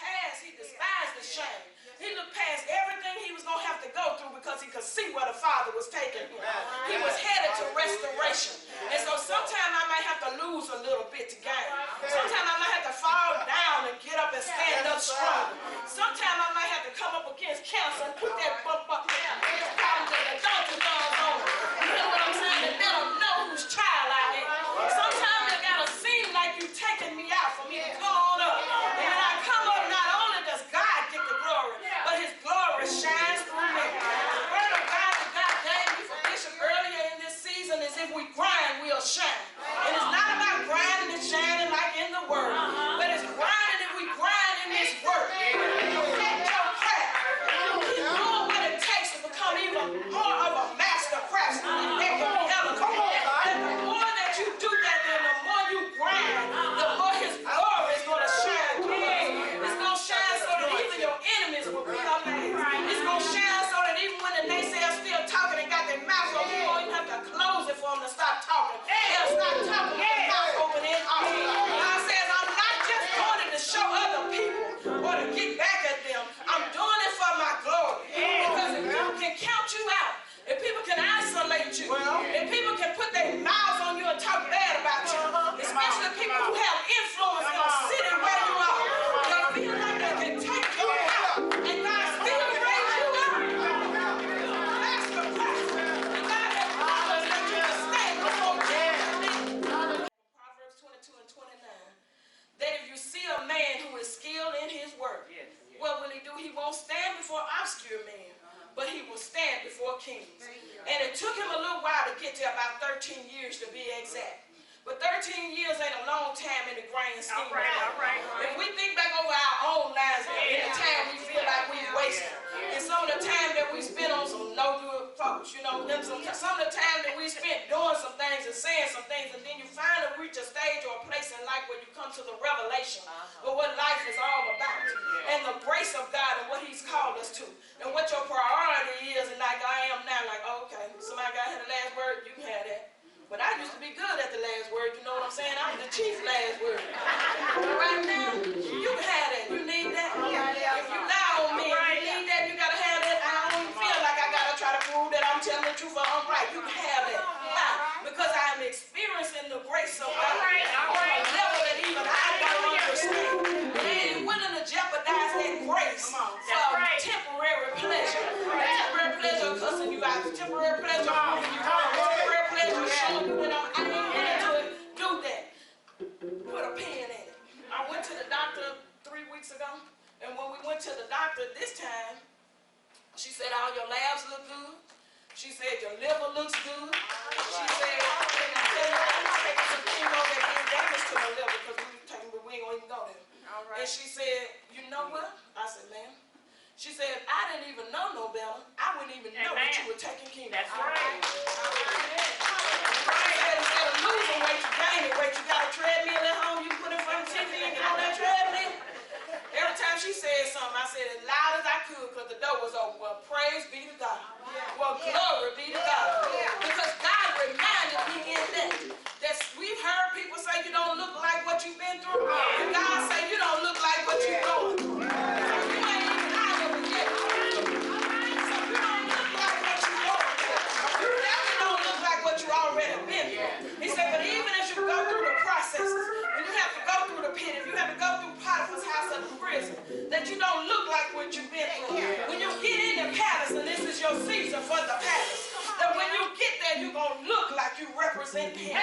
past, he despised the shame. He looked past everything he was going to have to go through because he could see where the Father was taking him. He was headed to restoration. And so sometimes I might have to lose a little bit to gain. Sometimes I might have to fall down and get up and stand up strong. Sometimes I might have to come up against cancer and put that bump up there. The problem that the doctor does on it. You know what I'm saying? And let them know whose child I am. Sometimes it got to seem like you taking me out for me to come on up. And when I come up, not only does God get the glory, but his glory shines through me. The word of God that God gave me for Bishop earlier in this season is if we grind, we'll shine. And it's not about grinding and shining like in the word, but it's grinding if we grind in this word. You set your craft. You keep doing what it takes to become even more of a master craftsman that can be elevated. And the more that you do that, then the more you grind, the more his glory is going to shine through us. It's going to shine so that even your enemies will be amazed. It's going to shine so that even when the naysayers still talking and got their mouth open, you won't even have to close it for them to stop talking. They'll stop talking with their mouth open and off. God says, I'm not just doing it to show other people or to get back at them. I'm doing it for my glory. Because if people can count you out, if people can isolate you, if people can put their mouths on you and talk bad about you, especially people who have influence in the city where you are, they feel like they can take you out, and God still raise you up. That's the question. And God has promised that you can stand before Jesus. Proverbs 22 and 29, that if you see a man who is skilled in his work, what will he do? He won't stand before obscure men, but he will stand before kings. And it took him a little while to get there, about 13 years to be exact. But 13 years ain't a long time in the grand scheme. All right. If we think back over our own lives, in the time we feel like we wasted, and some of the time that we spent on some no good folks, you know, some of the time that we spent doing some things and saying some things, and then you finally reach a stage or a place in life where you come to the revelation of what life is all about, and the grace of God and what he's called us to, and what your priority is. And like I am now, like, oh, okay, somebody got to have the last word, you can have that. But I used to be good at the last word, you know what I'm saying? I was the chief last word. But right now, you can have that. You need that. If you lie on me, you need that, you got to have that. I don't even feel like I got to try to prove that I'm telling the truth or I'm right. You can have that. Why? Because I am experiencing the grace of God on a level that even I don't understand. And I ain't willing to jeopardize that grace for temporary pleasure. Temporary pleasure cussing you out. Temporary pleasure moving you on. Temporary pleasure showing you that I ain't willing to do that. Put a pin in it. I went to the doctor 3 weeks ago, and when we went to the doctor this time, she said all your labs look good. She said your liver looks good. She said I'm taking some chemo that did damage to my liver because we ain't gonna even go there. And she said, you know what? I said, ma'am. She said, I didn't even know no better. I wouldn't even know that you were taking chemo. That's right. Instead of losing weight, you gaining weight. You got a treadmill at home, you put it in front of the TV and get on that treadmill. Every time she said something, I said as loud as I could because the door was open. Well, praise be to God. Well, glory be to God. Because God reminded me in that we've heard people say you don't look like what you've been through. And God say you don't look like what you're going through. So you ain't even out of it yet. So you don't look like what you're going through. You definitely don't look like what you already been through. He said, but even as you go through the processes, when you have to go through the pit, if you have to go through Potiphar's house of the prison, that you don't look like what you've been through. When you get in the palace, and this is your season for the palace, that when you get there, you're going to look like you represent him.